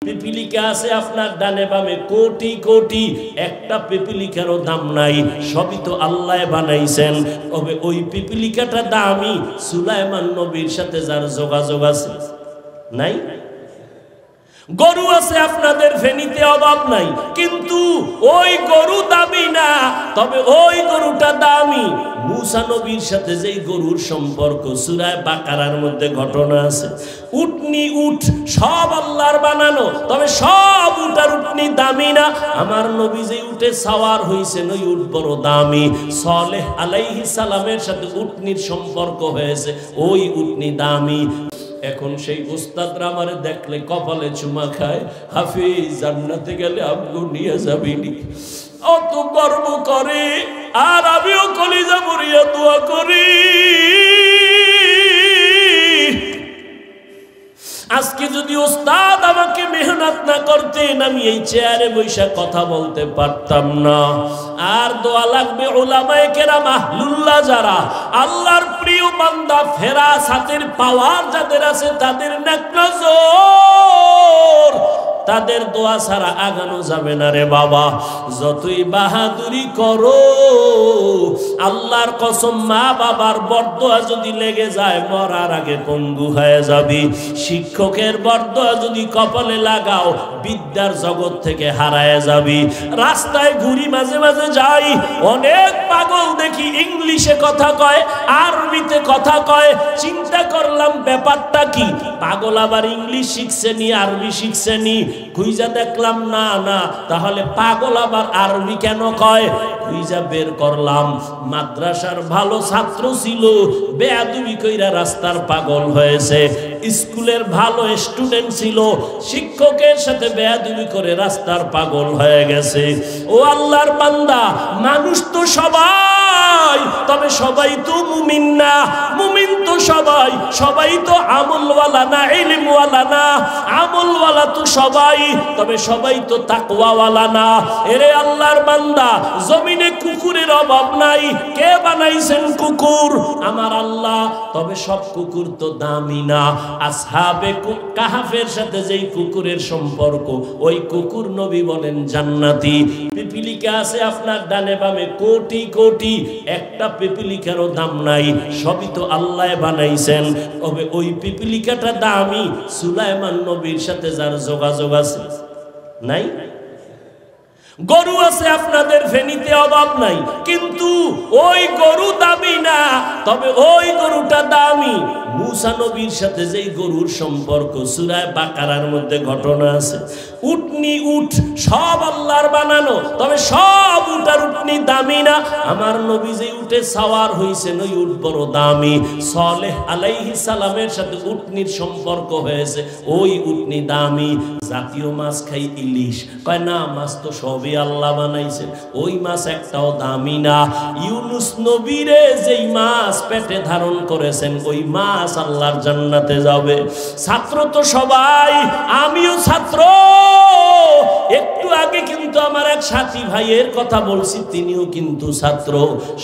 পিপিলিকা আছে আপনার ডানে বামে কোটি কোটি, একটা পিপিলিকারও দাম নাই, সবই তো আল্লাহ বানাইছেন। তবে ওই পিপিলিকাটা দামি সুলাইমান নবীর সাথে যার যোগাযোগ আছে নাই। গরু আছে আপনাদের ফেনীতে, অভাব নাই, কিন্তু ওই গরু দামি না, তবে ওই গরুটা দামি। মুসা নবীর সাথে যেই গরুর সম্পর্ক সূরা বাকারার মধ্যে ঘটনা আছে। উটনি উট সব আল্লাহর বানানো, তবে সব উট আর উটনি দামি না। আমার নবী যে উটে সাওয়ার হইছেন ওই উট বড় দামি। সালেহ আলাইহিস সালামের সাথে উটনির সম্পর্ক হয়েছে, ওই উটনি দামি। এখন সেই উস্তাদরা আমারে দেখলে কপালে চুমা খায়, হাফিজ জান্নাতে গেলে আমগো নিয়ে যাবিনি, অত গর্ব করে। আর আমিও কলিজা ভরিয়া দোয়া করি, আজকে যদি ওস্তাদ আমাকে মেহনত না করতেন আমি এই চেয়ারে বসে কথা বলতে পারতাম না। আর দোয়া লাগবে উলামায়ে কেরাম আহলুল্লাহ, যারা আল্লাহর প্রিয় বান্দা, ফেরাসাতের পাওয়ার যাদের আছে, তাদের নেক নজর, তাদের দোয়া ছাড়া আগানো যাবে না রে বাবা। যতই বাহাদুরি করো, আল্লাহর কসম মা বাবার বরদোয়া যদি লেগে যায় মরার আগে পঙ্গু হয়ে যাবি। শিক্ষকের বরদোয়া যদি কপালে লাগাও বিদ্যার জগৎ থেকে হারায় যাবি। রাস্তায় ঘুরি, মাঝে মাঝে যাই, অনেক পাগল দেখি ইংলিশে কথা কয়, আরবিতে কথা কয়। চিন্তা করলাম ব্যাপারটা কি, পাগল আবার ইংলিশ শিখছে নি, আরবি শিখছে নি। খুঁজা দেখলাম না না, তাহলে পাগল আবার আরবি কেন কয়? খুঁজা বের করলাম মাদ্রাসার ভালো ছাত্র ছিল, বেয়াদবি কইরা রাস্তার পাগল হয়েছে। স্কুলের ভালো স্টুডেন্ট ছিল, শিক্ষকের সাথে বেয়াদবি করে রাস্তার পাগল হয়ে গেছে। ও আল্লাহর বান্দা, মানুষ তো সবাই, তবে সবাই তো মুমিন না। মুমিন তো সবাই, সবাই তো আমলওয়ালা না, ইলমওয়ালা না। আমলওয়ালা তো সবাই, তবে সবাই তো তাকওয়াওয়ালা না। এরে আল্লাহর বান্দা, জমিনে কুকুরের অভাব নাই। কে বানাইছেন কুকুর? আমার আল্লাহ। তবে সব কুকুর তো দামি না। আসহাবে কাহাফের সাথে যেই কুকুরের সম্পর্ক, ওই কুকুর নবী বলেন জান্নাতি। পিপিলিকা আছে আপনার ডানে বামে কোটি কোটি, একটা পিপিলিকারও দাম নাই, সবই তো আল্লাহ বানাইছেন। তবে ওই পিপিলিকাটা দামি সুলাইমান নবীর সাথে যার যোগাযোগ আছে নাই। গরু আছে আপনাদের ফেনীতে, অভাব নাই, কিন্তু ওই গরু দামি না, তবে ওই গরুটা দামি। মুসা নবীর সাথে যেই গরুর সম্পর্ক সূরা বাকারার মধ্যে ঘটনা আছে। উটনি উট সব আল্লাহর বানানো, তবে সব উট আর উটনি দামি না। আমার নবী যে উটে সাওয়ার হইছেন ওই উট বড় দামি। সালেহ আলাইহিস সালামের সাথে উটনির সম্পর্ক হয়েছে, ওই উটনি দামি। জাতীয় মাছ খাই ইলিশ, কয় না মাছ তো সবই আল্লাহ বানাইছেন, ওই মাছ একটাও দামি না। ইউনুস নবীরে যেই মাছ পেটে ধারণ করেছেন ওই মাছ আল্লাহর জান্নাতে যাবে। ছাত্র তো সবাই, আমিও ছাত্র। একটু আগে কিন্তু আমার এক সাথী ভাইয়ের কথা বলছি, তিনিও কিন্তু ছাত্র।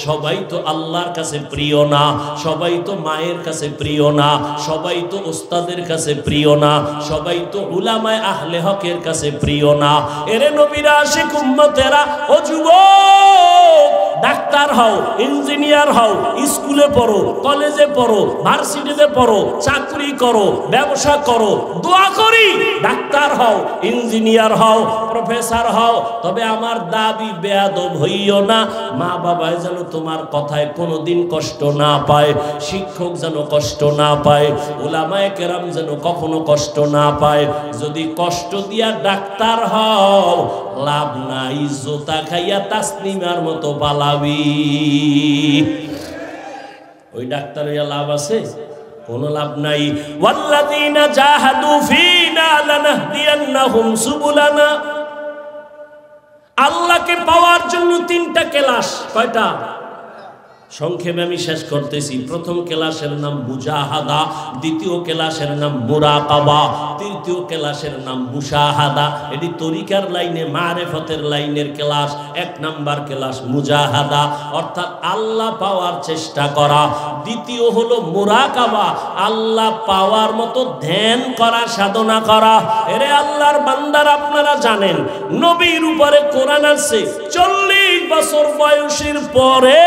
সবাই তো আল্লাহর কাছে প্রিয় না, সবাই তো মায়ের কাছে প্রিয় না, সবাই তো ওস্তাদের কাছে প্রিয় না, সবাই তো উলামায়ে আহলে হকের কাছে প্রিয় না। এরে নবীর আশিক উম্মতেরা, ও যুবক, ডাক্তার হও, ইঞ্জিনিয়ার হও, স্কুলে পড়ো, কলেজে পড়ো, ভার্সিটিতে পড়ো, চাকরি করো, ব্যবসা করো, দোয়া করি ডাক্তার হও, ইঞ্জিনিয়ার হও, প্রফেসর হও। তবে আমার দাবি বেয়াদব হইও না। মা বাবায় যেন তোমার কথায় কোনোদিন কষ্ট না পায়, শিক্ষক যেন কষ্ট না পায়, উলামায়ে কেরাম যেন কখনো কষ্ট না পায়। যদি কষ্ট দিয়া ডাক্তার হও লাভ নাই, জোতা খাইয়া তাসনিমার মতো পালাবি। ওই ডাক্তার হইয়া লাভ আছে? কোনো লাভ নাই। ওয়াল্লাযীনা জাহাদু ফীনা লানাহদিয়ান্নাহুম সুবুলানা। আল্লাহকে পাওয়ার জন্য তিনটা ক্লাস। কয়টা? সংক্ষেপে আমি শেষ করতেছি। প্রথম ক্লাসের নাম মুজাহাদা, দ্বিতীয় ক্লাসের নাম মুরাকাবা, তৃতীয় ক্লাসের নাম মুশাহাদা। এটি তরিকার লাইনে মারেফতের লাইনের ক্লাস। 1 নাম্বার ক্লাস মুজাহাদা, অর্থাৎ আল্লাহ পাওয়ার চেষ্টা করা। দ্বিতীয় হলো মুরাকাবা, আল্লাহ পাওয়ার মতো ধ্যান করা, সাধনা করা। এরে আল্লাহর বান্দার, আপনারা জানেন নবীর উপরে কোরআন আছে 40 বছর বয়সের পরে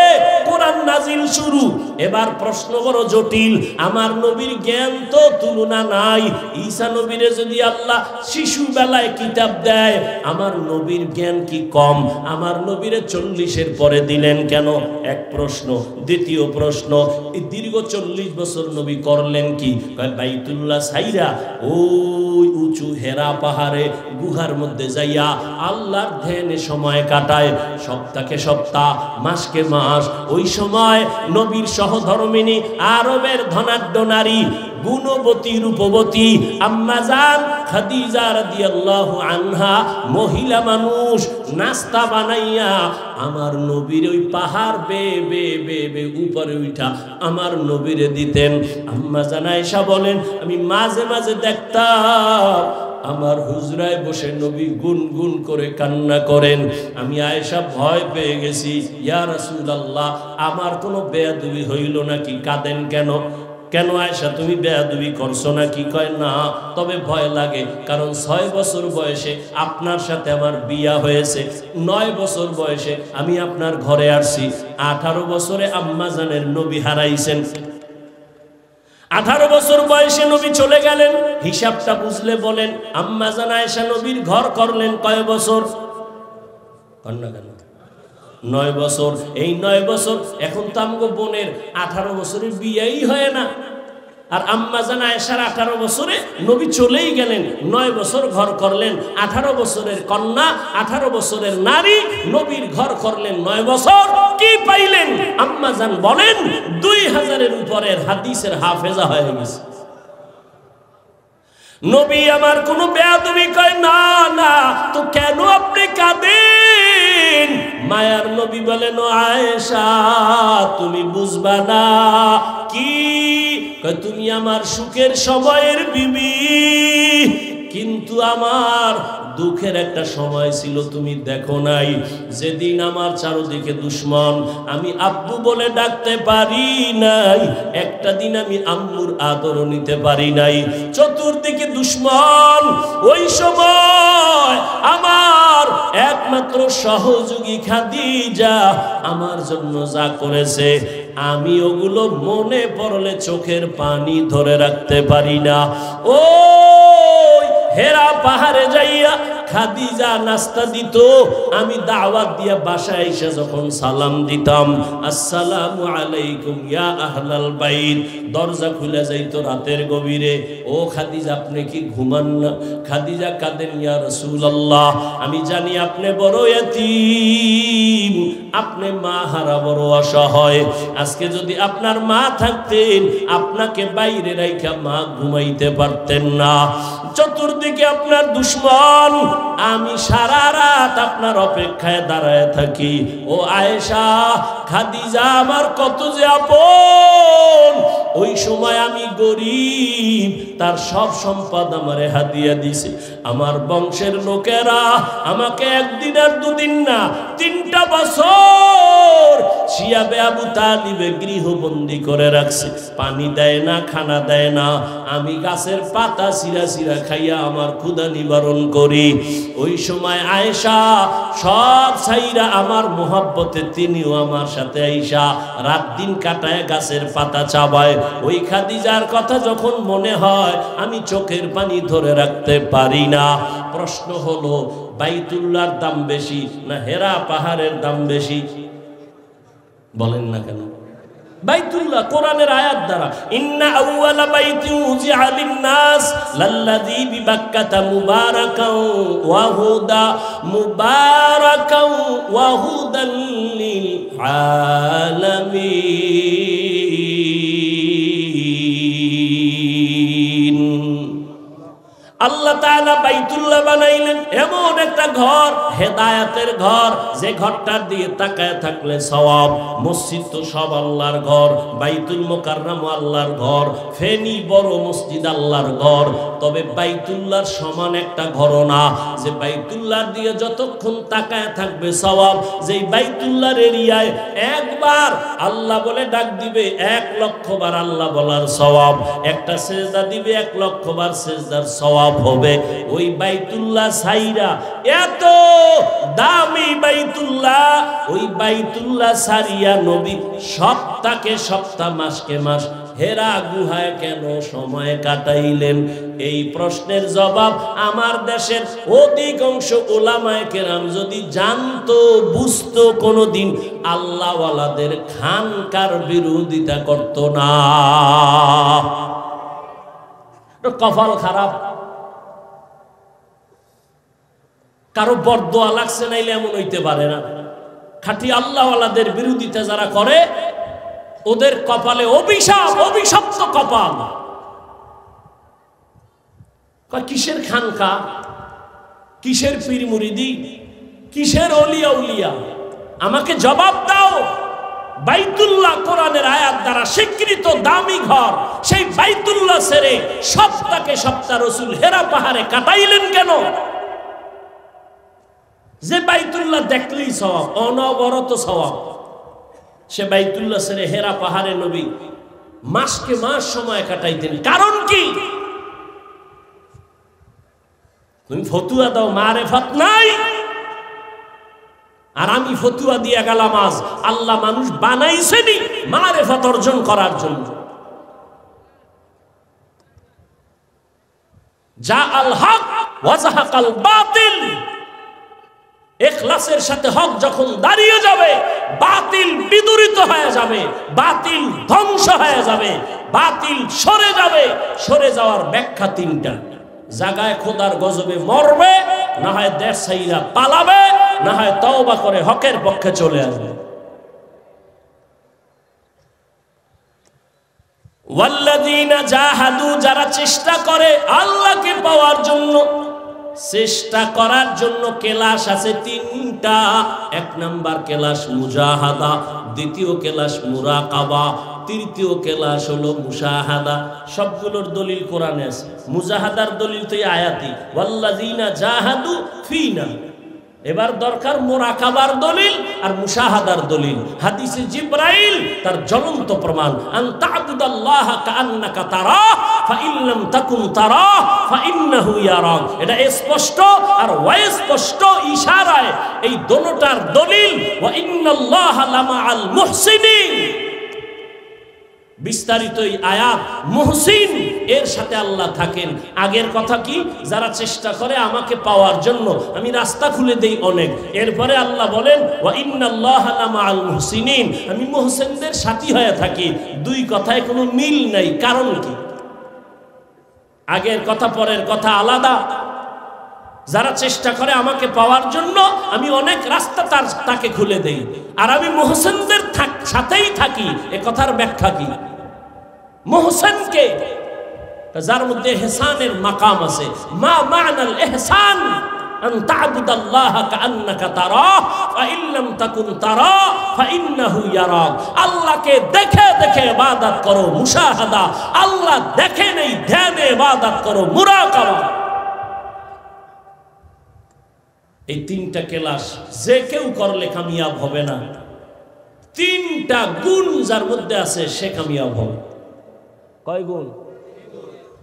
কোরআন নাজিল শুরু। এবার প্রশ্ন বড় জটিল, আমার নবীর জ্ঞান তো তুলনা নাই। ঈসা নবীরে যদি আল্লাহ শিশু বেলায় কিতাব দেয়, আমার নবীর জ্ঞান কি কম? আমার নবীরে 40-এর পরে দিলেন কেন? এক প্রশ্ন। দ্বিতীয় প্রশ্ন, এই দীর্ঘ 40 বছর নবী করলেন কি? বাইতুল্লাহ ছাইরা ওই উঁচু হেরা পাহাড়ে গুহার মধ্যে যাইয়া আল্লাহর ধ্যানে সময় কাটায়। সপ্তাহকে সপ্তাহ, মাসকে মাস। ওই সময় নবীর সহধর্মিনী আরবের ধনাঢ্য নারী, গুণবতী রূপবতী আম্মা জান খাদিজা রাদিয়াল্লাহু আনহা, মহিলা মানুষ, নাস্তা বানাইয়া আমার নবীর ওই পাহাড় বে উপরে উঠা আমার নবীরে দিতেন। আম্মা জান আয়েশা বলেন, আমি মাঝে মাঝে দেখতাম আমার হুজরায় বসে নবী গুনগুন করে কান্না করেন। আমি আয়েশা ভয় পেয়ে গেছি, ইয়া রাসূলুল্লাহ, আমার কোনো বেয়াদবি হইল নাকি? কাঁদেন কেন? কেন আয়েশা, তুমি বেয়াদবি করছো নাকি? কয় না, তবে ভয় লাগে, কারণ 6 বছর বয়সে আপনার সাথে আমার বিয়া হয়েছে, 9 বছর বয়সে আমি আপনার ঘরে আসছি, 18 বছরে আম্মা জানের নবী হারাইছেন। 18 বছর বয়সে নবী চলে গেলেন। হিসাবটা বুঝলে বলেন, আম্মা জান আয়েশা নবীর ঘর করলেন কয় বছর? কন্যা কেন? 9 বছর। এই 9 বছর, এখন তো আমগো বোনের 18 বছরের বিয়েই হয় না। আর আম্মা জান আয়েশার 18 বছরে নবী চলেই গেলেন, 9 বছর ঘর করলেন। 18 বছরের কন্যা, 18 বছরের নারী নবীর ঘর করলেন 9 বছর। কি পাইলেন? আম্মা জান বলেন 2000-এর উপরের হাদিসের হাফেজা হয়ে গেছে। নবী আমার কোনো বেয়াদবি কয় না। না তো কেন আপনি কাঁদেন? মায়ার নবী বলেন, ও আয়েশা, তুমি বুঝবা না। কি? তুমি আমার সুখের সময়ের বিবি, কিন্তু আমার দুঃখের একটা সময় ছিল তুমি দেখো নাই। যেদিন আমার চারদিকে দুশ্মন, আমি আব্বু বলে ডাকতে পারি নাই। একটা দিন আমি আম্মুর আদর নিতে পারি নাই। চতুর্দিকে দুশ্মন। ওই সময় আমার একমাত্র সহযোগী খাদিজা আমার জন্য যা করেছে, আমি ওগুলো মনে পড়লে চোখের পানি ধরে রাখতে পারি না। ও হেরা পাহাড়ে যাইয়া খাদিজা নাস্তা দিত, আমি দাওয়াত দিয়া বাসায় এসে যখন সালাম দিতাম, আসসালামু আলাইকুম ইয়া আহলাল বাইত, দরজা খুলে যাইত রাতের গভীরে। ও খাদিজা, আপনি কি ঘুমান না? খাদিজা কাঁদেন, ইয়া রাসূলুল্লাহ, আমি জানি আপনি বড় এতিম, আপনি মা হারা বড় অসহায়। আজকে যদি আপনার মা থাকতেন, আপনাকে বাইরে রাইখা মা ঘুমাইতে পারতেন না। চতুর্দিকে আপনার দুশ্মন, আমি সারা রাত আপনার অপেক্ষায় দাঁড়ায় থাকি। ও আয়েশা, খাদিজা আমার কত যে আপন। ওই সময় আমি গরিব, তার সব সম্পদ আমারে হাদিয়া দিছে। আমার বংশের লোকেরা আমাকে একদিন আর দুদিন না, 3টা বছর শিয়াবে আবু তালিবে গৃহবন্দী করে রাখছে। পানি দেয় না, খানা দেয় না। আমি গাছের পাতা চিরা চিরা খাইয়া আমার ক্ষুধা নিবারণ করি। ওই সময় আয়েশা সব ছাইরা আমার মোহাব্বতে তিনিও আমার সাথে আয়েশা রাত দিন কাটায় গাছের পাতা চাবায়। ওই খাদিজার কথা যখন মনে হয়, আমি চোখের পানি ধরে রাখতে পারি না। প্রশ্ন হলো, বাইতুল্লাহর দাম বেশি না হেরা পাহাড়ের দাম বেশি? বলেন না কেন? বাইতুল্লাহ কোরআনের আয়াত দ্বারা, ইন্না আউওয়ালা বাইতি উযিআ লিন-নাস লাল্লাযী বিবাক্কাতা মুবারাকাও ওয়া হুদা মুবারাকাও ওয়া হুদাল লিল আলামিন। আল্লাহ তাআলা বাইতুল্লাহ বানাইলেন, এমন একটা ঘর, হেদায়েতের ঘর, যে ঘরটার দিয়ে তাকায় থাকলে সওয়াব। মসজিদ তো সব আল্লাহর ঘর, বাইতুল মুকাররম আল্লাহর ঘর, ফেনী বড় মসজিদ আল্লাহর ঘর, তবে বাইতুল্লাহর সমান একটা ঘর না যে বাইতুল্লাহর দিয়ে যতক্ষণ তাকায় থাকবে সওয়াব। যেই বাইতুল্লাহর এরিয়ায় একবার আল্লাহ বলে ডাক দিবে 1,00,000 বার আল্লাহ বলার সওয়াব, একটা সেজদা দিবে 1,00,000 বার সেজদার সওয়াব হবে। ওই বাইতুল্লাহ সাইরা, এত দামি বাইতুল্লাহ, ওই বাইতুল্লাহ সারিয়া নবী সপ্তাহকে সপ্তাহ, মাসকে মাস হেরা গুহায় কেন সময় কাটাইলেন? এই প্রশ্নের জবাব আমার দেশের অধিকাংশ উলামায়ে কেরাম যদি জানতো, বুঝতো, কোনোদিন আল্লাহওয়ালাদের খানকার বিরোধিতা করত না। কপাল খারাপ, কারো বরদোয়া লাগছে, নাইলে এমন হইতে পারে না। খাঁটি আল্লাহওয়ালাদের বিরোধিতা যারা করে, ওদের কপালে অভিশাপ, অভিশপ্ত কপাল। কিসের খানকা, কিসের পীর মুরিদি, কিসের ওলিয়া উলিয়া? আমাকে জবাব দাও। বাইতুল্লাহ কোরআনের আয়াত দ্বারা স্বীকৃত দামি ঘর, সেই বাইতুল্লাহ ছেড়ে সপ্তাহকে সপ্তাহ রাসূল হেরা পাহাড়ে কাটাইলেন কেন? যে বাইতুল্লাহ দেখলেই সওয়াব, অনবরত সওয়াব, সে বাইতুল্লাহ ছেড়ে হেরা পাহাড়ে নবী মাসকে মাস সময় কাটাইতেন। কারণ কি? তুমি ফতুয়া দাও, মারেফাত নাই। আর আমি ফতুয়া দিয়া গেলাম আজ। আল্লাহ মানুষ বানাইছেনি মারেফাত অর্জন করার জন্য। যা আল হক ওয়া যাহাকাল বাতিল, ইখলাসের সাথে হক যখন দাঁড়িয়ে যাবে, বাতিল বিদূরিত হয়ে যাবে, বাতিল ধ্বংস হয়ে যাবে, বাতিল সরে যাবে। সরে যাওয়ার ব্যাখ্যা তিনটা: জাগায় খোদার গজবে মরবে, না হয় দেশ ছাইরা পালাবে, না হয় তওবা করে হকের পক্ষে চলে আসবে। ওয়াল্লাযীনা জাহাদু, যারা চেষ্টা করে আল্লাহকে পাওয়ার জন্য, চেষ্টা করার জন্য কেলাস আছে তিনটা। এক নাম্বার কেলাস মুজাহাদা, দ্বিতীয় কেলাস মুরাকাবা, তৃতীয় কেলাস হলো মুশাহাদা। সবগুলোর দলিল কোরআনে আছে। মুজাহাদার দলিল তো আয়াতি, ওয়াল্লাযীনা জাহাদু ফিনা। এবার দরকার মুরাকাবার দলিল আর মুশাহাদার দলিল। হাদিসে জিবরাইল তার জ্বলন্ত প্রমাণ, আন তা'বুদাল্লাহা কাআন্নাকা তারাহ ফাইন লাম তাকুন তারাহ ফাইন্নাহু ইয়ারাক। এটা স্পষ্ট আর অস্পষ্ট ইশারায় এই দোনোটার দলিল। ওয়া ইন্নাল্লাহা লামাআল মুহসিনিন, বিস্তারিত এই আয়াত। মুহসিন এর সাথে আল্লাহ থাকেন। আগের কথা কি? যারা চেষ্টা করে আমাকে পাওয়ার জন্য, আমি রাস্তা খুলে দেই অনেক। এরপরে আল্লাহ বলেন ওয়া ইন্নাল্লাহা লামাআল মুহসিনিন, আমি মুহসিনদের সাথী হয়ে থাকি। দুই কথায় কোনো মিল নাই। কারণ কি? আগের কথা পরের কথা আলাদা। যারা চেষ্টা করে আমাকে পাওয়ার জন্য, আমি অনেক রাস্তা তাকে খুলে দেই, আর আমি মুহসিনদের সাথেই থাকি। এ কথার ব্যাখ্যা কি? মুহসিনকে, যার মধ্যে ইহসানের মাকাম আছে। মা মা'নাল ইহসান আন তা'বুদাল্লাহা কাআন্নাকা তারাহ ফাইন লাম তাকুন তারাহ ফাইন্নাহু ইয়ারাক। আল্লাহকে দেখে দেখে ইবাদত করো, মুশাহাদা। আল্লাহ দেখে নেই, ধ্যানে ইবাদত করো, মুরাকাবা। এই তিনটা কেলাস যে কেউ করলে কামিয়াব হবে না। তিনটা গুণ যার মধ্যে আছে সে কামিয়াব হবে। কয় গুণ?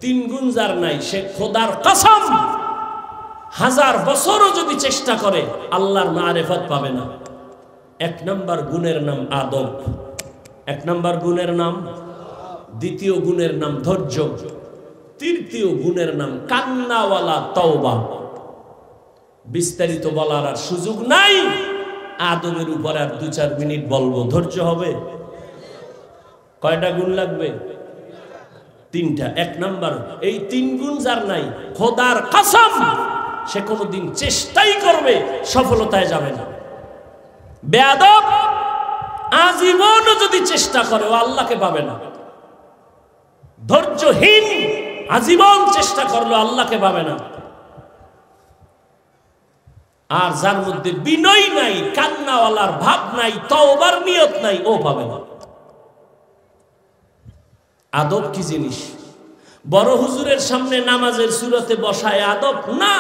তিন গুণ যার নাই, সে খোদার কসম 1000 বছরও যদি চেষ্টা করে আল্লাহর মারেফত পাবে না। এক নাম্বার গুণের নাম আদব, এক নাম্বার গুণের নাম, দ্বিতীয় গুণের নাম ধৈর্য, তৃতীয় গুণের নাম কান্নাওয়ালা তওবা। বিস্তারিত বলার আর সুযোগ নাই। আদবের উপর আর 2-4 মিনিট বলবো। ধৈর্য হবে? কয়টা গুণ লাগবে? তিনটা। এক নাম্বার, এই 3 গুণ যার নাই, খোদার কসম সে কোনোদিন চেষ্টাই করবে সফলতায় যাবে না। বেয়াদব আজীবন যদি চেষ্টা করে ও আল্লাহকে পাবে না। ধৈর্যহীন আজীবন চেষ্টা করলে আল্লাহকে পাবে না। আর যার মধ্যে বিনয় নাই, কান্নাওয়ালার ভাব নাই, তওবার নিয়ত নাই, ও পাবে না। আদব কি জিনিস? বড় হুজুরের সামনে নামাজের সুরতে বসায় আদব না।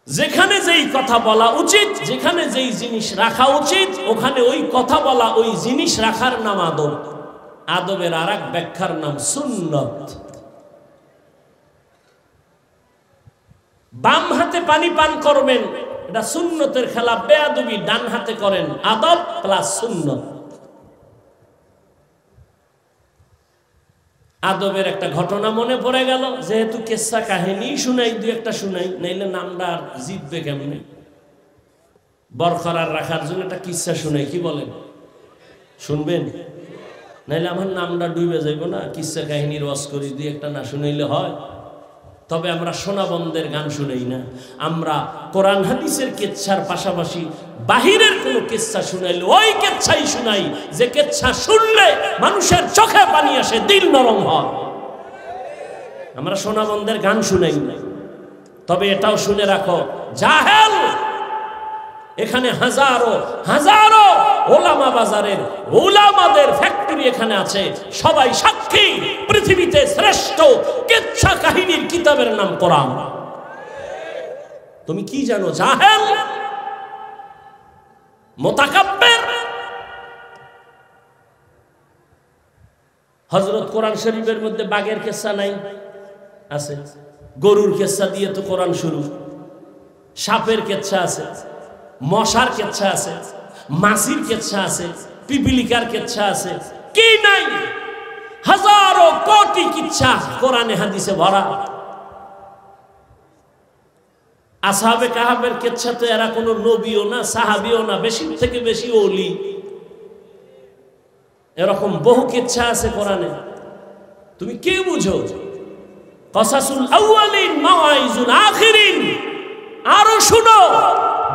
যেখানে যেই কথা বলা উচিত, যেখানে যেই জিনিস রাখা উচিত, ওখানে ওই কথা বলা, ওই জিনিস রাখার নাম আদব। আদবের আর এক ব্যাখ্যার নাম সুন্নত। বাম হাতে পানি পান করবেন, এটা সুন্নতের খেলাফ, বেয়াদবি। ডান হাতে করেন, আদব প্লাস সুন্নত। আদবের একটা ঘটনা মনে পড়ে গেল, যেহেতু কেসা কাহিনী শুনাই, দুই একটা শুনাই, নাইলে নামটা আর জিতবে কেমনে। বরকরার রাখার জন্য একটা কিসা শুনাই, কি বলেন? শুনবেন? নাইলে আমার নামটা ডুবে যাইব না। কিসা কাহিনীর ওয়াজ করি, দুই একটা না শুনাইলে হয়? তবে আমরা সোনাবন্দের গান শুনাই না, আমরা কোরআন হাদিসের কেচ্ছার পাশাপাশি বাহিরের কোন কেচ্ছা শুনাইলে ওই কেচ্ছাই শুনাই, যে কেচ্ছা শুনলে মানুষের চোখে পানি আসে, দিল নরম হয়। আমরা সোনাবন্দের গান শুনাই না। তবে এটাও শুনে রাখো, জাহেল এখানে হাজারো হাজারো ওলামা, বাজারের ওলামাদের ফ্যাক্টরি এখানে আছে, সবাই সাক্ষী। পৃথিবীতে শ্রেষ্ঠ কেচ্ছা কাহিনীর কিতাবের নাম কোরআন। তুমি কি জানো? জাহেল, মুতাকাব্বির। হযরত কোরআন শরীফের মধ্যে বাঘের কেচ্ছা নাই? আছে। গরুর কেচ্ছা দিয়ে তো কোরআন শুরু। সাপের কেচ্ছা আছে, মশার কেচ্ছা আছে, মাছির কেচ্ছা আছে, পিপিলিকার কেচ্ছা আছে, কি নাই? হাজারো কোটি কিচ্ছা কোরআনে হাদিসে ভরা। আসহাবে কাহাবের কেচ্ছা তো এরা কোনো নবীও না, সাহাবীও না, বেশি থেকে বেশি ওলি। এরকম বহু কেচ্ছা আছে কোরআনে। তুমি কি বুঝো? কসাসুল আউয়ালিন মাওয়াইজুল আখিরিন। আরো শুনো,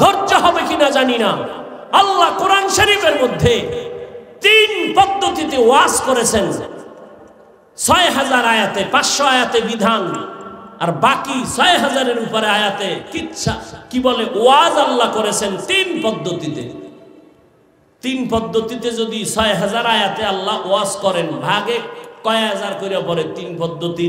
ধৈর্য হবে কিনা জানি না। আল্লাহ কোরআন শরীফের মধ্যে 3 পদ্ধতিতে ওয়াজ করেছেন। 6000 আয়াতে, 500 আয়াতে বিধান, আর বাকি 6000-এর উপরে আয়াতে কিচ্ছা, কি বলে, ওয়াজ আল্লাহ করেছেন 3 পদ্ধতিতে। 3 পদ্ধতিতে যদি 6000 আয়াতে আল্লাহ ওয়াজ করেন, ভাগে কয় হাজার করে পড়ে? 3 পদ্ধতি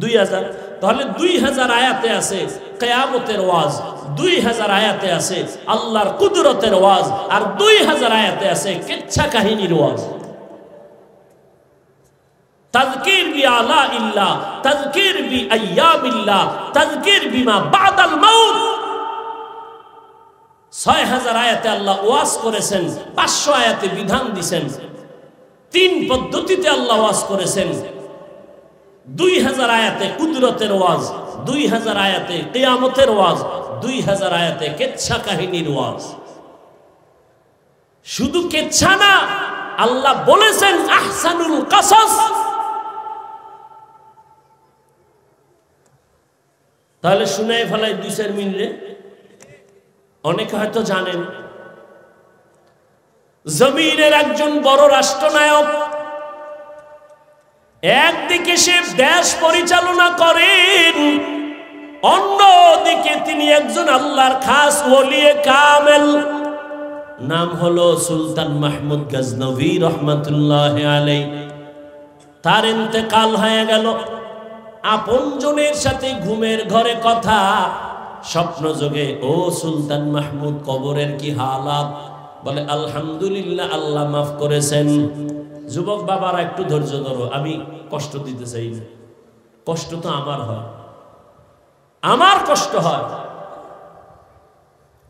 2000। তাহলে 2000 আয়াতে আছে কিয়ামতের ওয়াজ, 2000 আয়াতে আছে আল্লাহর কুদরতের ওয়াজ, আর 2000 আয়াতে আছে কিচ্ছা কাহিনীর ওয়াজ। তাযকির বি আলা ইল্লাহ, তাযকির বি আইয়ামিল্লাহ, তাযকির বিমা বাদাল মাউত। 6000 আয়াতে আল্লাহ ওয়াজ করেছেন, 500 আয়াতে বিধান দিয়েছেন। 3 পদ্ধতিতে আল্লাহ ওয়াজ করেছেন। 2000 আয়াতে কুদরতের ওয়াজ, 2000 আয়াতে কিয়ামতের ওয়াজ, 2000 আয়াতে কিচ্ছা কাহিনীর ওয়াজ। শুধু কিচ্ছা না, আল্লাহ বলেছেন আহসানুল কাসাস। তাহলে শুনাই ফেলাই 2-4 মিনিটে। অনেকে হয়তো জানেন, জমিনের একজন বড় রাষ্ট্রনায়ক, একদিকে সে দেশ পরিচালনা করেন, অন্যদিকে তিনি একজন আল্লাহর খাস ওলিয়ে কামেল। নাম হলো সুলতান মাহমুদ গজনভী রহমাতুল্লাহি আলাইহি। তার ইন্তেকাল হয়ে গেল। আপনজনের সাথে ঘুমের ঘরে কথা, স্বপ্ন যোগে, ও সুলতান মাহমুদ, কবরের কি হালাত? বলে আলহামদুলিল্লাহ, আল্লাহ মাফ করেছেন। যুবক বাবারা একটু ধৈর্য ধরো, আমি কষ্ট দিতে চাই না। কষ্ট তো আমার হয়, আমার কষ্ট হয়।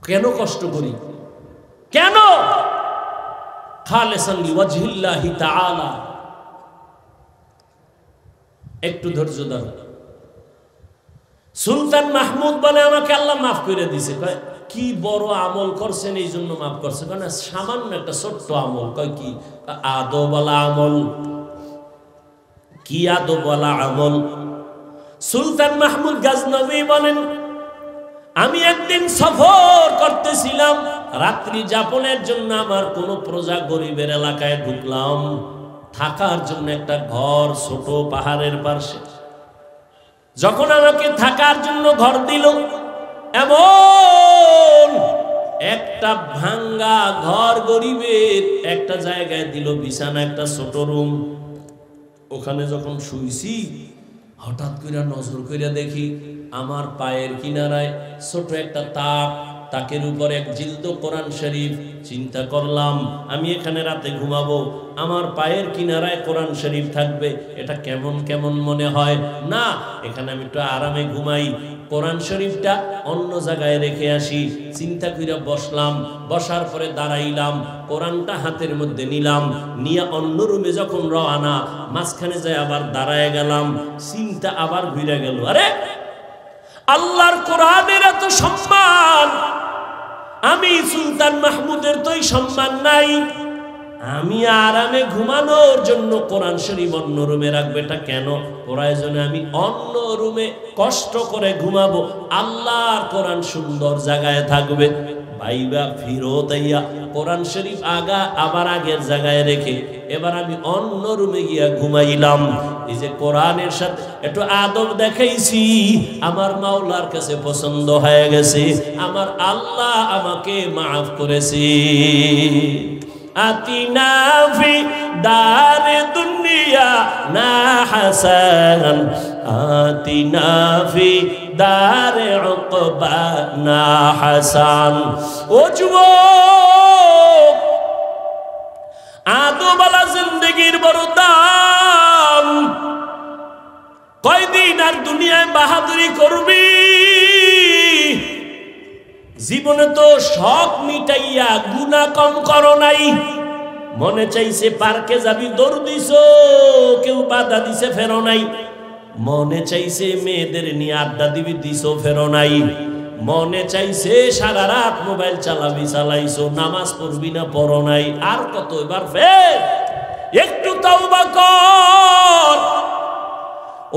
কেন কষ্ট করি? কেন? খালেসান লিওয়াজহিল্লাহি তাআলা। একটু ধৈর্য ধরো। সুলতান মাহমুদ বলে আমাকে আল্লাহ মাফ করে দিয়েছে। কি বড় আমল করছেন এই জন্য মাফ করছে? কারণ সামান্য একটা ছোট্ট আমল। কয় কি? আদবওয়ালা আমল। কি আদবওয়ালা আমল? সুলতান মাহমুদ গজনভী বলেন, আমি একদিন সফর করতেছিলাম, রাত্রি যাপনের জন্য আমার কোন প্রজা গরিবের এলাকায় ঢুকলাম, থাকার জন্য একটা ঘর ছোট পাহাড়ের পাশে। যখন আমাকে থাকার জন্য ঘর দিল, এমন একটা ভাঙ্গা ঘর, গরিবের একটা জায়গায় দিল, বিছানা, একটা ছোট রুম। ওখানে যখন শুইছি, হঠাৎ করে নজর করে দেখি আমার পায়ের কিনারায় ছোট একটা তাক, তাকের উপর এক জিলদ কোরআন শরীফ। চিন্তা করলাম আমি এখানে রাতে ঘুমাবো, আমার পায়ের কিনারায় কোরআন শরীফ থাকবে, এটা কেমন কেমন মনে হয় না। এখানে আমি একটু আরামে ঘুমাই, কোরআন শরীফটা অন্য জায়গায় রেখে আসি। চিন্তা করে বসলাম, বসার পরে দাঁড়াইলাম, কোরআনটা হাতের মধ্যে নিলাম, নিয়ে অন্য রুমে যখন রওনা, মাঝখানে যাই আবার দাঁড়ায় গেলাম। চিন্তা আবার ঘুরে গেল, আরে আল্লাহর কোরআনের এত সম্মান, আমি সুলতান মাহমুদের তোই সম্মান নাই। আমি আরামে ঘুমানোর জন্য কোরআন শরীফ অন্য রুমে রাখবে, এটা কেন? প্রয়োজনে আমি অন্য রুমে কষ্ট করে ঘুমাবো, আল্লাহর কোরআন সুন্দর জায়গায় থাকবে। ভাইবা ফিরত আইয়া কোরআন শরীফ আবার আগের জায়গায় রেখে এবার আমি অন্য রুমে গিয়া ঘুমাইলাম। এই যে কোরআনের সাথে একটু আদব দেখাইছি, আমার মাওলার কাছে পছন্দ হয়ে গেছে, আমার আল্লাহ আমাকে মাফ করেছে। আতিনা ফি দারে দুনিয়া না হাসান, আতিনা ফি দারে উকবা না হাসান। ও যুবক, আদবালা জিন্দেগির বড় দাম। কয়দিন আর দুনিয়ায় বাহাদুরি করবি? জীবনে তো শখ মিটাইয়া গুনাহ কম করো নাই। মনে চাইছে পার্কে যাবি, দৌড় দিছ, কেউ বাধা দিছে, ফেরো নাই। মনে চাইছে মেয়েদের নিয়ে আড্ডা দিবি, দিছ, ফেরো নাই। মনে চাইছে সারা রাত মোবাইল চালাবি, চালাইছো, নামাজ পড়বি না, পড়ো নাই। আর কত, এবার ফের একটু তাওবা কর।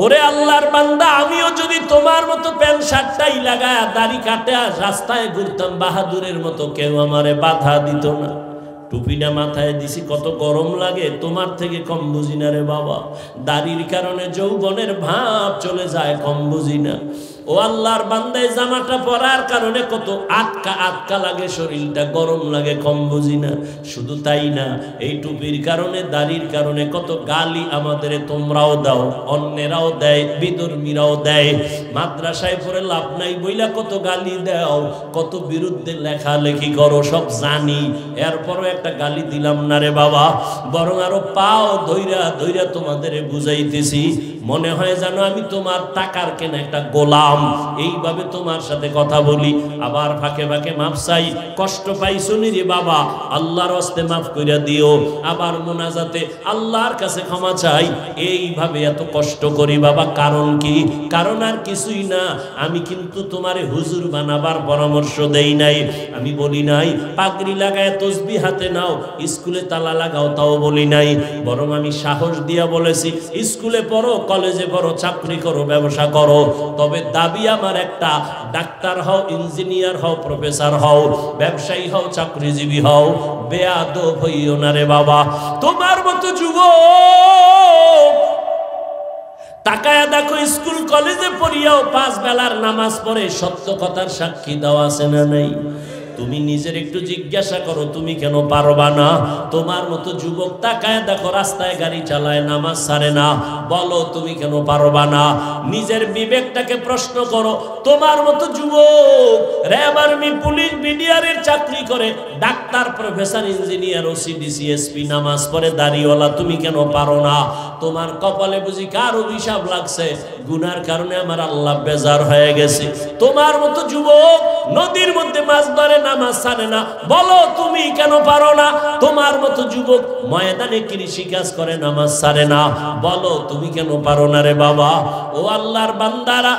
ওরে আল্লাহর বান্দা, আমিও যদি তোমার মতো প্যান্ট শার্টটাই লাগায় দাড়ি কাটে রাস্তায় ঘুরতাম বাহাদুরের মতো, কেউ আমারে বাধা দিত না। টুপিটা মাথায় দিছি, কত গরম লাগে, তোমার থেকে কম বুঝি না রে বাবা। দাড়ির কারণে যৌবনের ভাব চলে যায়, কম বুঝি না। ও আল্লাহর বান্দায় জামাটা পরার কারণে কত আটকা আটকা লাগে, শরীরটা গরম লাগে, কম বুঝি না। শুধু তাই না, এই টুপির কারণে, দাড়ির কারণে কত গালি আমাদের তোমরাও দাও, অন্যেরাও দেয়, বিধর্মীরাও দেয়। মাদ্রাসায় পড়ে লাভ নাই বইলা কত গালি দাও, কত বিরুদ্ধে লেখালেখি করো, সব জানি। এরপরও একটা গালি দিলাম না রে বাবা, বরং আরো পাও ধইরা ধইরা তোমাদের বুঝাইতেছি। মনে হয় জানো আমি তোমার টাকার কেনা একটা গোলাম, এইভাবে তোমার সাথে কথা বলি, আবার ফাঁকে ফাঁকে মাফ চাই। কষ্ট পাই শুনি রে বাবা, আল্লাহর হস্তে মাফ কইরা দিও। আবার মোনাজাতে আল্লাহর কাছে ক্ষমা চাই। এইভাবে এত কষ্ট করি বাবা, কারণ কি? কারণ আর কিছুই না, আমি কিন্তু তোমারে হুজুর বানাবার পরামর্শ দেই নাই। আমি বলি নাই পাগড়ি লাগায় তসবিহ হাতে নাও, স্কুলে তালা লাগাও, তাও বলি নাই। বরং আমি সাহস দিয়া বলেছি, স্কুলে পড়ো, কলেজে পড়ো, চাকরি করো, ব্যবসা করো, তবে দাবি আমার একটা, ডাক্তার হও, ইঞ্জিনিয়ার হও, প্রফেসর হও, ব্যবসায়ী হও, চাকরিজীবী হও, বেয়াদব হইও না রে বাবা। তোমার মতো যুবক তাকায়া দেখো, স্কুল কলেজে পড়িয়াও 5 বেলার নামাজ পড়ে, সত্য কথার সাক্ষী দেওয়া আছে না নাই? তুমি নিজের একটু জিজ্ঞাসা করো, তুমি কেন পারবা না? তোমার মতো যুবক তাকায় দেখো, রাস্তায় গাড়ি চালায়, নামাজ ছাড়ে না, বলো তুমি কেন পারবা না? নিজের বিবেকটাকে প্রশ্ন করো। তোমার মতো যুবক র্যাব, আর্মি, পুলিশ, বিডিআরের চাকরি করে, doctor, professor, engineer, OC, DC, SP, নামাজ পড়ে, দাড়িওয়ালা, তুমি কেন পারো না? তোমার কপালে বুঝি কার অভিশাপ লাগছে? গুনার কারণে আমার আল্লাহ বেজার হয়ে গেছে। তোমার মতো যুবক নদীর মধ্যে মাছ ধরে, নামাজ ছাড়ে না, বলো তুমি কেন পারো না? তোমার মতো যুবক ময়দানে কৃষি কাজ করে, নামাজ ছাড়ে না, বলো তুমি কেন পারো না রে বাবা? ও আল্লাহর বান্দারা,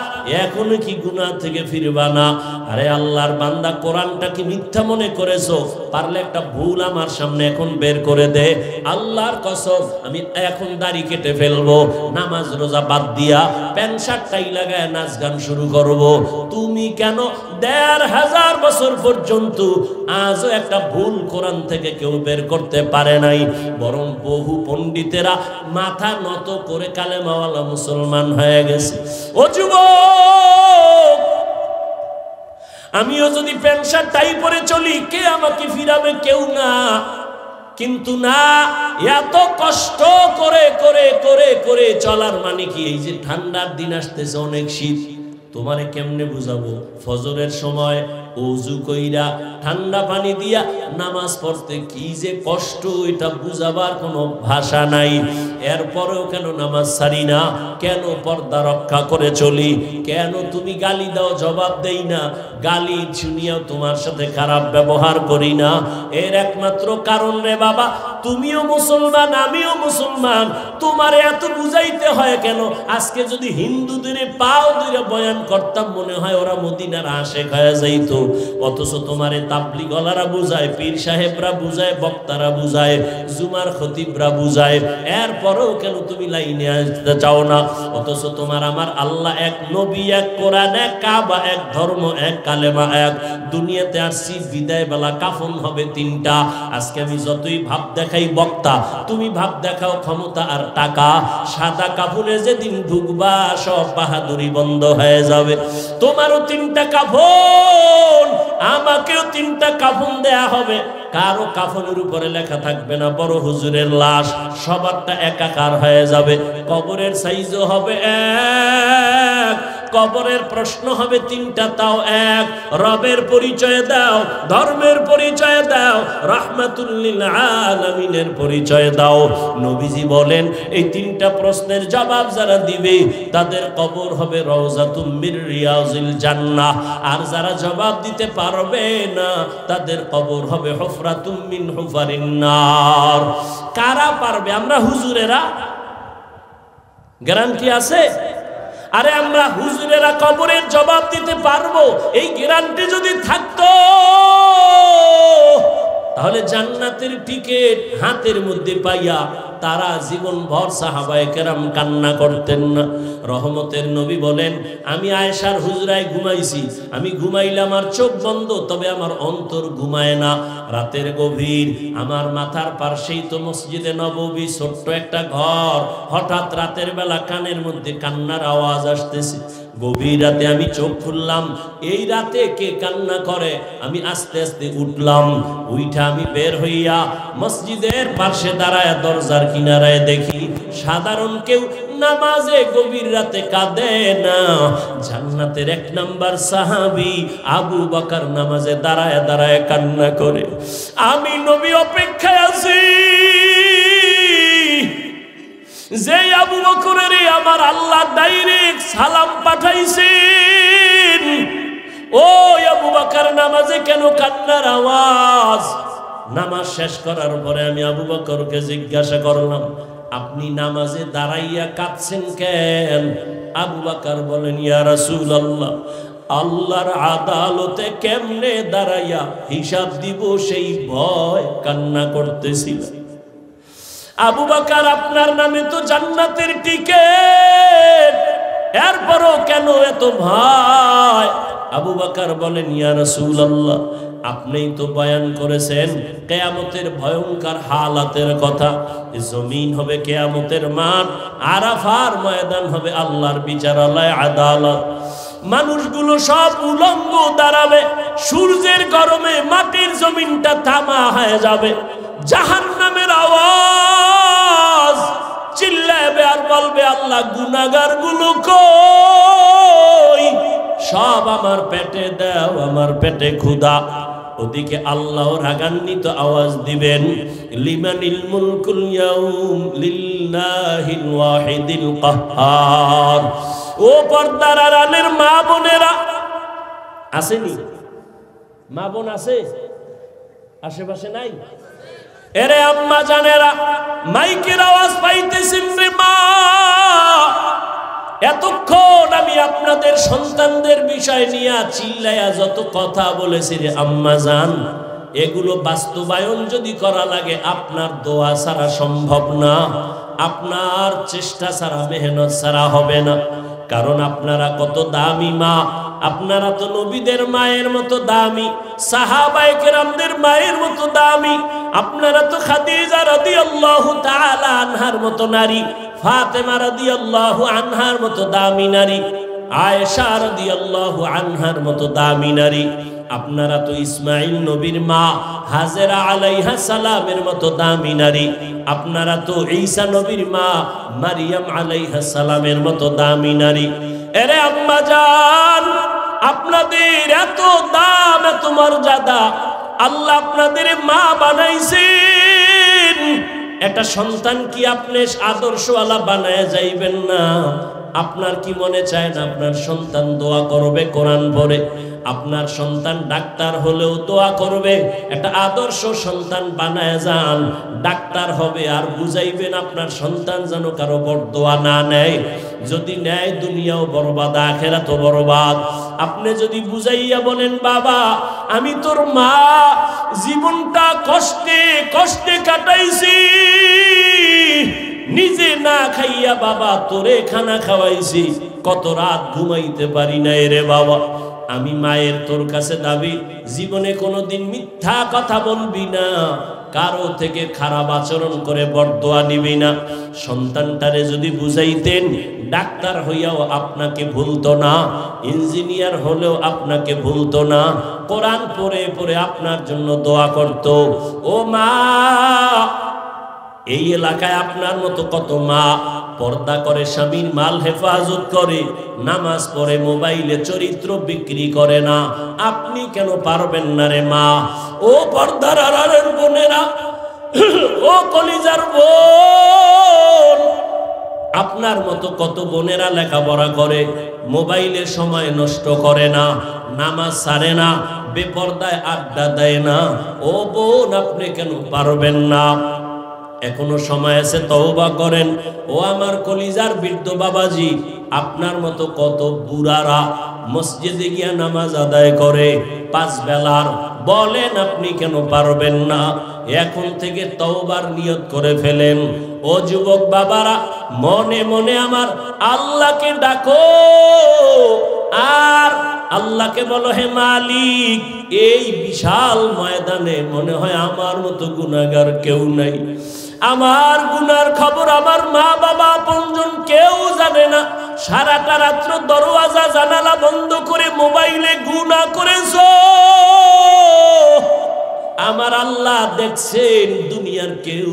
এখনো কি গুনাহ থেকে ফিরবা না? আরে আল্লাহর বান্দা, কোরআনটা কি মিথ্যা মনে করেছো? পারলে একটা ভুল আমার সামনে এখন বের করে দে। আল্লাহর কসম, আমি এখন দাড়ি কেটে ফেলবো, নামাজ রোজা বাদ দিয়া প্যান্ট শার্টটাই লাগায় নাচ গান শুরু করব। তুমি কেন 1500 বছর পর্যন্ত পর্যন্ত আজও একটা ভুল কোরআন থেকে কেউ বের করতে পারে নাই, বরং বহু পণ্ডিতেরা মাথা নত করে কালেমাওয়ালা মুসলমান হয়ে গেছে। ও যুবক, আমিও যদি প্যান্ট শার্ট টাই পরে চলি, কে আমাকে ফিরাবে? কেউ না। কিন্তু না, এত কষ্ট করে করে করে করে চলার মানে কি? এই যে ঠান্ডার দিন আসতেছে, অনেক শীত, তোমারে কেমনে বুঝাবো? ফজরের সময় ওযু কইরা ঠান্ডা পানি দিয়া নামাজ পড়তে কি যে কষ্ট, এটা বুঝাবার কোনো ভাষা নাই। এরপরেও কেন নামাজ ছাড়ি না? কেন পর্দা রক্ষা করে চলি? কেন তুমি গালি দাও, জবাব দেই না? গালি শুনিয়াও তোমার সাথে খারাপ ব্যবহার করি না। এর একমাত্র কারণ রে বাবা, তুমিও মুসলমান, আমিও মুসলমান, তোমার এত বুঝাইতে হয় কেন? আজকে যদি হিন্দুদের পাও ধরে বয়ান করতাম, মনে হয় ওরা মদিনার আশেক হয়ে যাইতো। অথচ তোমারে তাবলিগওয়ালারা বুঝায়, পীর সাহেবরা বুঝায়, বক্তারা বুঝায়, জুমার খতিবরা বুঝায়, এরপরেও কেন তুমি লাইনে আসতে চাও না? অথচ তোমার আমার আল্লাহ এক, নবী এক, কোরআন এক, কাবা এক, ধর্ম এক, কালেমা এক। দুনিয়াতে আসছি, বিদায় বেলা কাফন হবে তিনটা। আজকে আমি যতই ভাব দেখাই বক্তা, তুমি ভাব দেখাও ক্ষমতা আর টাকা, সাদা কাফনে যেদিন ঢুকবা সব বাহাদুরি বন্ধ হয়ে যাবে। তোমারও তিনটা কাফন, আমাকেও তিনটা কাফন দেয়া হবে। কারো কাফনের উপরে লেখা থাকবে না বড় হুজুরের লাশ, সবারটা একাকার হয়ে যাবে। কবরের সাইজও হবে এক, কবরের প্রশ্ন হবে তিনটা, তাও এক। রবের পরিচয় দাও, ধর্মের পরিচয় দাও, রাহমাতুল লিল আলামিনের পরিচয় দাও। নবীজি বলেন, এই তিনটা প্রশ্নের জবাব যারা দিবে তাদের কবর হবে রওজাতুম মির রিয়াজিল জান্নাহ। আর যারা জবাব দিতে পারবে না তাদের কবর হবে হুফরাতুম মিন হুফারিন নার। কারা পারবে? আমরা হুজুরেরা? গ্যারান্টি আছে? আরে আমরা হুজুরেরা কবরের জবাব দিতে পারবো, এই গ্যারান্টি যদি থাকতো তাহলে জান্নাতের টিকিট হাতের মধ্যে পাইয়া তারা জীবন ভর সাহাবায়ে কেরাম কান্না করতেন না। রহমতের নবী বলেন, আমি আয়েশার হুজরায় ঘুমাইছি, আমি ঘুমাইলাম আর চোখ বন্ধ, তবে আমার অন্তর ঘুমায় না। রাতের গভীর, আমার মাথার পাশেই তো মসজিদে নববী, ছোট্ট একটা ঘর। হঠাৎ রাতের বেলা কানের মধ্যে কান্নার আওয়াজ আসতেছে। গভীর রাতে আমি চোখ খুললাম, এই রাতে কে কান্না করে? আমি আস্তে আস্তে উঠলাম, উইঠা আমি বের হইয়া মসজিদের পাশে দাঁড়ায় দরজার কিনারায় দেখি সাধারণ কেউ নামাজে গভীর রাতে কাঁদে না। জান্নাতের এক নাম্বার সাহাবী আবু বকর নামাজে দাঁড়ায় দাঁড়ায় কান্না করে। আমি নবী অপেক্ষায় আছি, যে আবু বকরের আমার আল্লাহ ডাইরেক্ট সালাম পাঠাইছেন। ও আবু বকর, নামাজে কেন কান্নার আওয়াজ? নামাজ শেষ করার পরে আমি আবু বকরকে জিজ্ঞাসা করলাম, আপনি নামাজে দাঁড়াইয়া কাঁদছেন কেন? আবু বকর বলেন, ইয়া রাসূলুল্লাহ, আল্লাহর আদালতে কেমনে দাঁড়াইয়া হিসাব দিব সেই ভয় কান্না করতেছিল। আবু বকর, আপনার নামে তো জান্নাতের টিকিট, এরপরও কেন এত ভয়? আবু বকর বলেন, ইয়া রাসূলুল্লাহ, আপনিই তো বয়ান করেছেন কিয়ামতের ভয়ঙ্কর হালাতের কথা। জমিন হবে কিয়ামতের মাঠ, আরাফার ময়দান হবে আল্লাহর বিচারালয়, আদালত। মানুষগুলো সব উলঙ্গ দাঁড়াবে, সূর্যের গরমে মাটির জমিনটা তামা হয়ে যাবে। জাহান্নামের আওয়াজ চিল্লাবে আর বলবে, আল্লাহ গুনাহগার গুলো কই? সব আমার পেটে দাও, আমার পেটে ক্ষুধা। ওদিকে আল্লাহ রাগান্বিত আওয়াজ দিবেন, লিমানিল মুলকুল ইয়াউম লিল্লাহিল ওয়াহিদিল কাহ্হার। ও পর্দার আড়ালের মা বোনেরা, আসেনি? মা বোন আছে আশেপাশে? নাই? এরে আম্মা জানেরা, মাইকের আওয়াজ পাইতেছেন রে মা? এতক্ষণ আমি আপনাদের সন্তানদের বিষয় নিয়ে চিল্লায়া যত কথা বলেছি রে আম্মা জান, এগুলো বাস্তবায়ন যদি করা লাগে আপনার দোয়া ছাড়া সম্ভব না, আপনার চেষ্টা ছাড়া, মেহনত ছাড়া হবে না। কারণ আপনারা কত দামি মা, আপনারা তো নবীদের মায়ের মতো দামি, সাহাবায়ে কেরামদের মায়ের মতো দামি। আপনারা তো খাদিজা রাদিয়াল্লাহু তাআলা আনহার মতো নারী, ফাতেমা রাদিয়াল্লাহু আনহার মতো দামি নারী, আয়েশা রাদিয়াল্লাহু আনহার মতো দামি নারী। আপনারা তো ইসমাইল নবীর মা হাজেরা আলাইহা সালামের মতো দামি নারী। আপনারা তো ঈসা নবীর মা মারিয়াম আলাইহা সালামের মতো দামি নারী। এরে আম্মা জান, আপনাদের এত দাম, এত মর্যাদা, আল্লাহ আপনাদের মা বানাইছেন। একটা সন্তান কি আপনি আদর্শওয়ালা বানায় যাইবেন না? আপনার কি মনে চায় না আপনার সন্তান দোয়া করবে কোরআন পড়ে? আপনার সন্তান ডাক্তার হলেও দোয়া করবে। একটা আদর্শ সন্তান বানায় যান, ডাক্তার হবে, আর বুঝাইবেন আপনার সন্তান যেন কারো বরদোয়া না নেয়। যদি নেয় দুনিয়াও বরবাদ, আখিরাতও বরবাদ। আপনি যদি বুঝাইয়া বলেন, বাবা আমি তোর মা, জীবনটা কষ্টে কষ্টে কাটাইছি, নিজে না খাইয়া বাবা তোরে খানা খাওয়াইছি, কত রাত ঘুমাইতে পারি না রে বাবা। আমি মায়ের তোর কাছে দাবি, জীবনে কোনোদিন মিথ্যা কথা বলবি না, কারো থেকে খারাপ আচরণ করে বরদোয়া নিবি না। সন্তানটারে যদি বুঝাইতেন, ডাক্তার হইয়াও আপনাকে ভুলতো না, ইঞ্জিনিয়ার হলেও আপনাকে ভুলতো না, কোরআন পড়ে পড়ে আপনার জন্য দোয়া করত। ও মা, এই এলাকায় আপনার মতো কত মা পর্দা করে, স্বামীর মাল হেফাজত করে, নামাজ পড়ে, মোবাইলে চরিত্র বিক্রি করে না। আপনি কেন পারবেন না রে মা? ও পর্দার আড়ালের বোনেরা, ও কলিজার বোন, আপনার মতো কত বোনেরা লেখাপড়া করে, মোবাইলে সময় নষ্ট করে না, নামাজ ছাড়ে না, বেপর্দায় আড্ডা দেয় না। ও বোন, আপনি কেন পারবেন না? এখনো সময় আছে, তওবা করেন। ও আমার কলিজার বৃদ্ধ বাবাজি, আপনার মতো কত বুড়ারা মসজিদে গিয়া নামাজ আদায় করে 5 বেলার, বলেন আপনি কেন পারবেন না? এখন থেকে তওবার নিয়ত করে ফেলেন। ও যুবক বাবারা, মনে মনে আমার আল্লাহকে ডাকো, আর আল্লাহকে বলো, হে মালিক, এই বিশাল ময়দানে মনে হয় আমার মতো গুনাহগার কেউ নাই। আমার গুনার খবর আমার মা বাবা আপনজন কেউ জানে না। সারাটা রাত্র দরওয়াজা জানালা বন্ধ করে মোবাইলে গুনাহ করেছো, আমার আল্লাহ দেখছেন, দুনিয়ার কেউ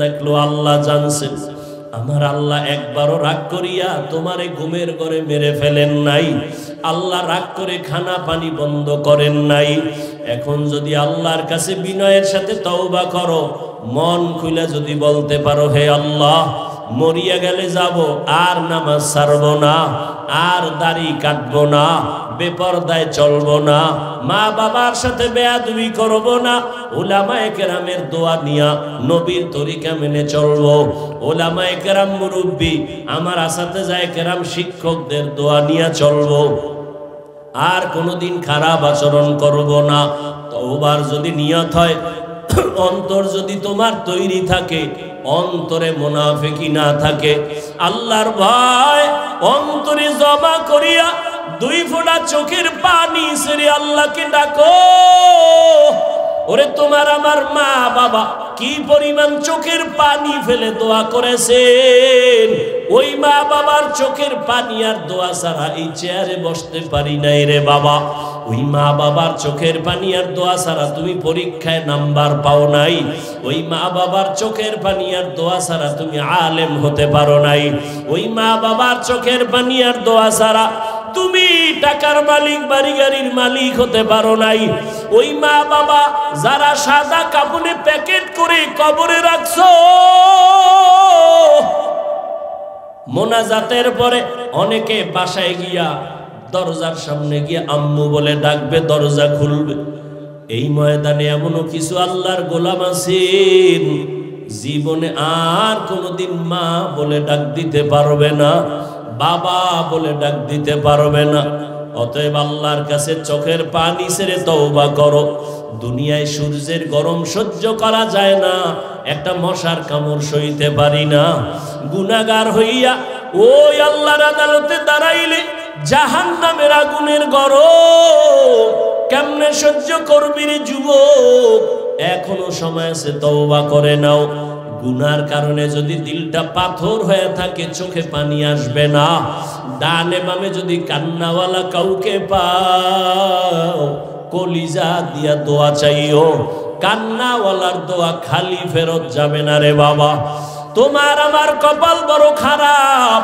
দেখলো, আল্লাহ জানছেন। আমার আল্লাহ একবারও রাগ করিয়া তোমারে ঘুমের ঘরে মেরে ফেলেন নাই। আল্লাহ রাগ করে খানা পানি বন্ধ করেন নাই। এখন যদি আল্লাহর কাছে বিনয়ের সাথে তওবা করো, মন খুলে যদি বলতে পারো, হে আল্লাহ, মরিয়া গেলে যাব, আর নামাজ ছাড়বো না, আর দাড়ি কাটবো না, বেপরদায় চলবো না, মা বাবার সাথে বেয়াদবি করবো না, উলামায়ে কেরামের দোয়া নিয়া নবীর তরিকা মেনে চলবো, উলামায়ে কেরাম মুরব্বী, আমার আসাতেজায়ে কেরাম শিক্ষকদের দোয়া নিয়া চলবো, আর কোনোদিন খারাপ আচরণ করবো না। তওবার যদি নিয়ত হয়, অন্তর যদি তোমার তৈরি থাকে, অন্তরে মুনাফিকি না থাকে, আল্লাহর ভয় অন্তরে জমা করিয়া 2 ফোঁটা চোখের পানি ছেড়ে আল্লাহকে ডাকো। ওরে তোমার আমার মা বাবা কি পরিমাণ চোখের পানি ফেলে দোয়া করেছেন, ওই মা বাবার চোখের পানি আর দোয়া ছাড়া এই চেয়ারে বসতে পারি নাই রে বাবা। ওই মা বাবার চোখের পানি আর দোয়া ছাড়া তুমি পরীক্ষায় নাম্বার পাও নাই। ওই মা বাবার চোখের পানি আর দোয়া ছাড়া তুমি আলেম হতে পারো নাই। ওই মা বাবার চোখের পানি আর দোয়া ছাড়া তুমি টাকার মালিক, বাড়ি গাড়ির মালিক হতে পারো নাই। ওই মা বাবা যারা সাদা কাপড়ে প্যাকেট করে কবরে রাখছো, মোনাজাতের পরে অনেকে বাসায় গিয়া দরজার সামনে গিয়ে আম্মু বলে ডাকবে, দরজা খুলবে। এই ময়দানে এমনও কিছু আল্লাহর গোলাম আছেন, জীবনে আর কোনোদিন মা বলে ডাক দিতে পারবে না, বাবা বলে ডাক দিতে পারবে না। অতএব আল্লাহর কাছে চোখের পানি ছেড়ে তওবা করো। দুনিয়ায় সূর্যের গরম সহ্য করা যায় না, একটা মশার কামড় সইতে পারি না। গুনাহগার হইয়া ওই আল্লাহর আদালতে দাঁড়াইলে জাহান্নামের আগুনের গরম কেমনে সহ্য করবি রে যুবক? এখনো সময় আছে, তওবা করে নাও। গুনার কারণে যদি দিলটা পাথর হয়ে থাকে, চোখে পানি আসবে না। ডানে বামে যদি কান্নাওয়ালা কাউকে পাও, কলিজা দিয়া দোয়া চাইও। কান্নাওয়ালার দোয়া খালি ফেরত যাবে না রে বাবা। তোমার আমার কপাল বড় খারাপ,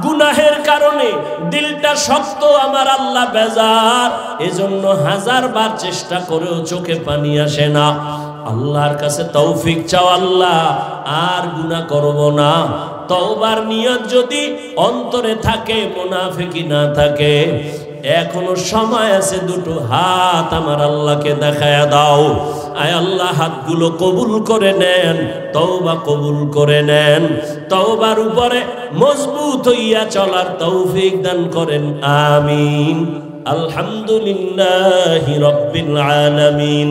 গুনাহের কারণে দিলটা শক্ত, আমার আল্লাহ বেজার। এজন্য 1000 বার চেষ্টা করেও চোখে পানি আসে না। আল্লাহর কাছে তৌফিক চাও, আল্লাহ আর গুনাহ করব না। তওবার নিয়ত যদি অন্তরে থাকে, মুনাফিকি না থাকে, এখনো সময় আছে। দুটো হাত আমার আল্লাহকে দেখায়া দাও। আয় আল্লাহ, হাতগুলো কবুল করে নেন, তওবা কবুল করে নেন। তওবার উপরে মজবুত হইয়া চলার তৌফিক দান করেন, আমিন। আলহামদুলিল্লাহি রাব্বিল আলামিন।